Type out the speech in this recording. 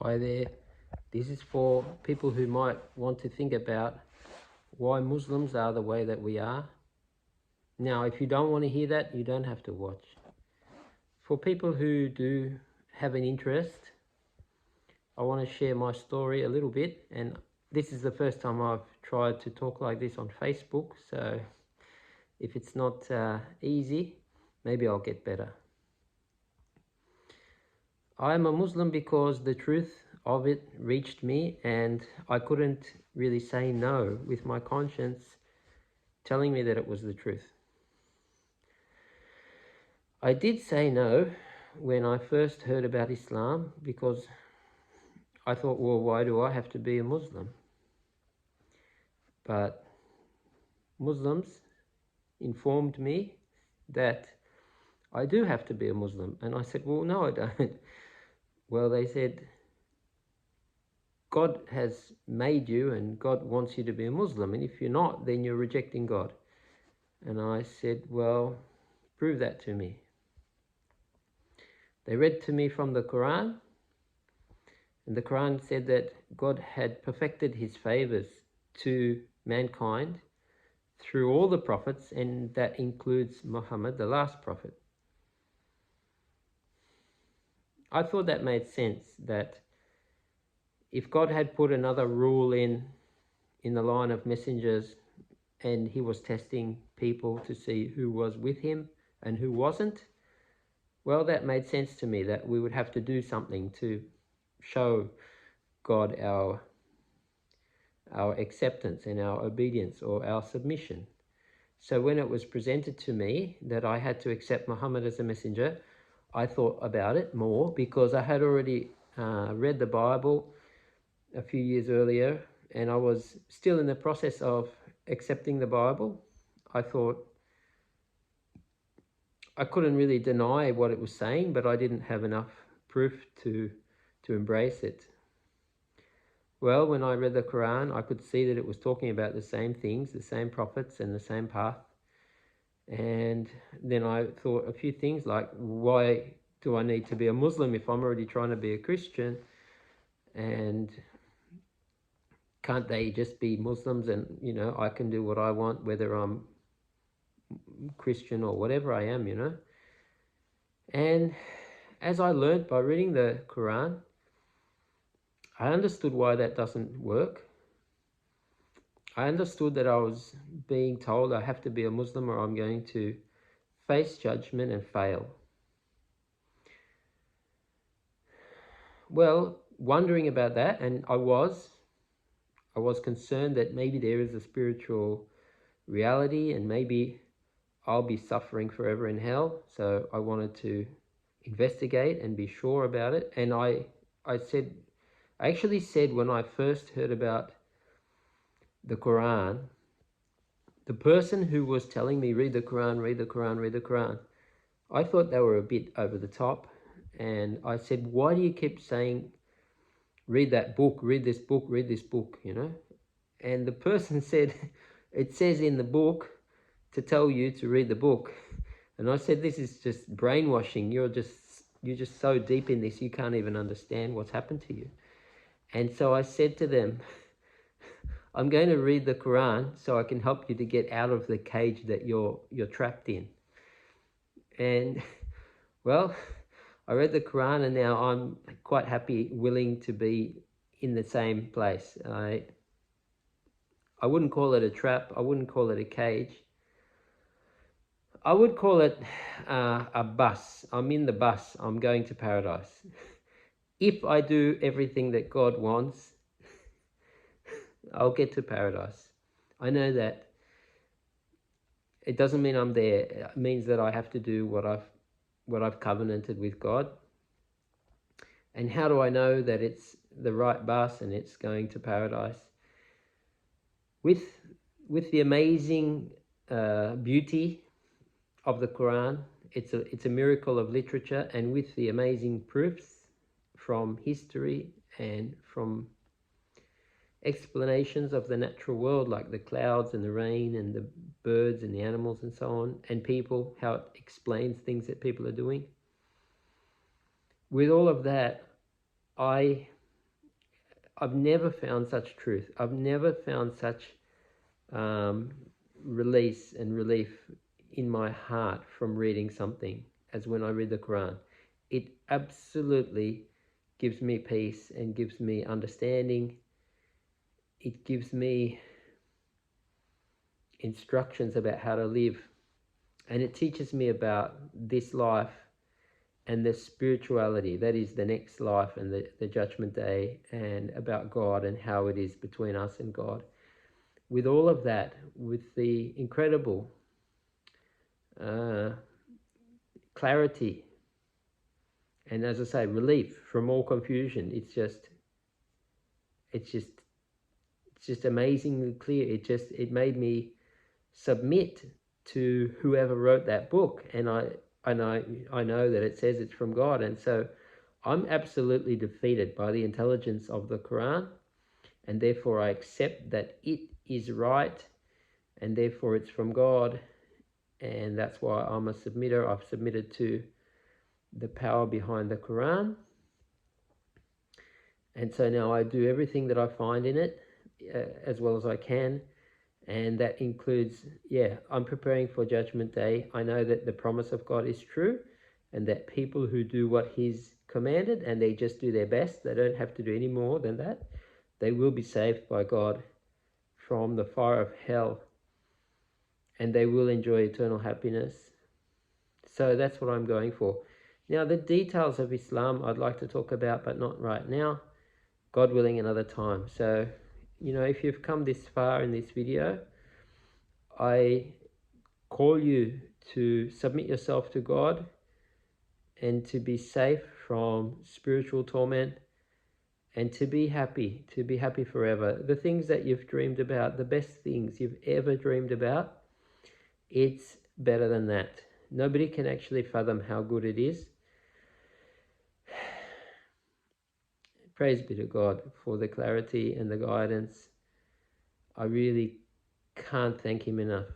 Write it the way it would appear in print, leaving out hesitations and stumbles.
Hi there. This is for people who might want to think about why Muslims are the way that we are. Now, if you don't want to hear that, you don't have to watch. For people who do have an interest, I want to share my story a little bit. And this is the first time I've tried to talk like this on Facebook. So if it's not easy, maybe I'll get better. I am a Muslim because the truth of it reached me and I couldn't really say no with my conscience telling me that it was the truth. I did say no when I first heard about Islam because I thought, well, why do I have to be a Muslim? But Muslims informed me that I do have to be a Muslim. And I said, well, no, I don't. Well, they said, God has made you and God wants you to be a Muslim. And if you're not, then you're rejecting God. And I said, well, prove that to me. They read to me from the Quran. And the Quran said that God had perfected his favors to mankind through all the prophets, and that includes Muhammad, the last prophet. I thought that made sense, that if God had put another rule in the line of messengers and he was testing people to see who was with him and who wasn't, well, that made sense to me, that we would have to do something to show God our acceptance and our obedience or our submission. So when it was presented to me that I had to accept Muhammad as a messenger, I thought about it more because I had already read the Bible a few years earlier and I was still in the process of accepting the Bible. I thought I couldn't really deny what it was saying, but I didn't have enough proof to embrace it. Well, when I read the Quran, I could see that it was talking about the same things, the same prophets and the same path. And then I thought a few things like, why do I need to be a Muslim if I'm already trying to be a Christian? And can't they just be Muslims and, I can do what I want, whether I'm Christian or whatever I am, And as I learned by reading the Quran, I understood why that doesn't work. I understood that I was being told I have to be a Muslim or I'm going to face judgment and fail. Well, wondering about that, and I was concerned that maybe there is a spiritual reality and maybe I'll be suffering forever in hell. So I wanted to investigate and be sure about it. And I actually said when I first heard about the Quran, the person who was telling me, read the Quran, read the Quran, read the Quran, I thought they were a bit over the top. And I said, why do you keep saying, read that book, read this book, read this book, And the person said, it says in the book to tell you to read the book. And I said, this is just brainwashing. You're just so deep in this, you can't even understand what's happened to you. And so I said to them, I'm going to read the Quran so I can help you to get out of the cage that you're trapped in. And well, I read the Quran and now I'm quite happy, willing to be in the same place. I wouldn't call it a trap. I wouldn't call it a cage. I would call it a bus. I'm in the bus. I'm going to paradise. If I do everything that God wants, I'll get to paradise. I know that. It doesn't mean I'm there. It means that I have to do what I've covenanted with God. And how do I know that it's the right bus and it's going to paradise? With the amazing beauty of the Quran, it's a miracle of literature, and with the amazing proofs from history and from explanations of the natural world, like the clouds and the rain and the birds and the animals and so on, and people, how it explains things that people are doing. With all of that, I I've never found such truth. I've never found such um, release and relief in my heart from reading something as when I read the Quran. It absolutely gives me peace and gives me understanding. It gives me instructions about how to live, and it teaches me about this life and the spirituality that is the next life and the judgment day, and about God and how it is between us and God. With all of that, with the incredible clarity, and as I say, relief from all confusion. It's just amazingly clear. It made me submit to whoever wrote that book, and I know that it says it's from God, and so I'm absolutely defeated by the intelligence of the Quran, and therefore I accept that it is right, and therefore it's from God, and that's why I'm a submitter. I've submitted to the power behind the Quran, and so now I do everything that I find in it as well as I can, and that includes, I'm preparing for Judgment Day. I know that the promise of God is true, and that people who do what He's commanded and they just do their best, they don't have to do any more than that, they will be saved by God from the fire of hell, and they will enjoy eternal happiness. So that's what I'm going for. Now, the details of Islam I'd like to talk about, but not right now. God willing, another time. So, if you've come this far in this video, I call you to submit yourself to God and to be safe from spiritual torment, and to be happy forever. The things that you've dreamed about, the best things you've ever dreamed about, it's better than that. Nobody can actually fathom how good it is. Praise be to God for the clarity and the guidance. I really can't thank Him enough.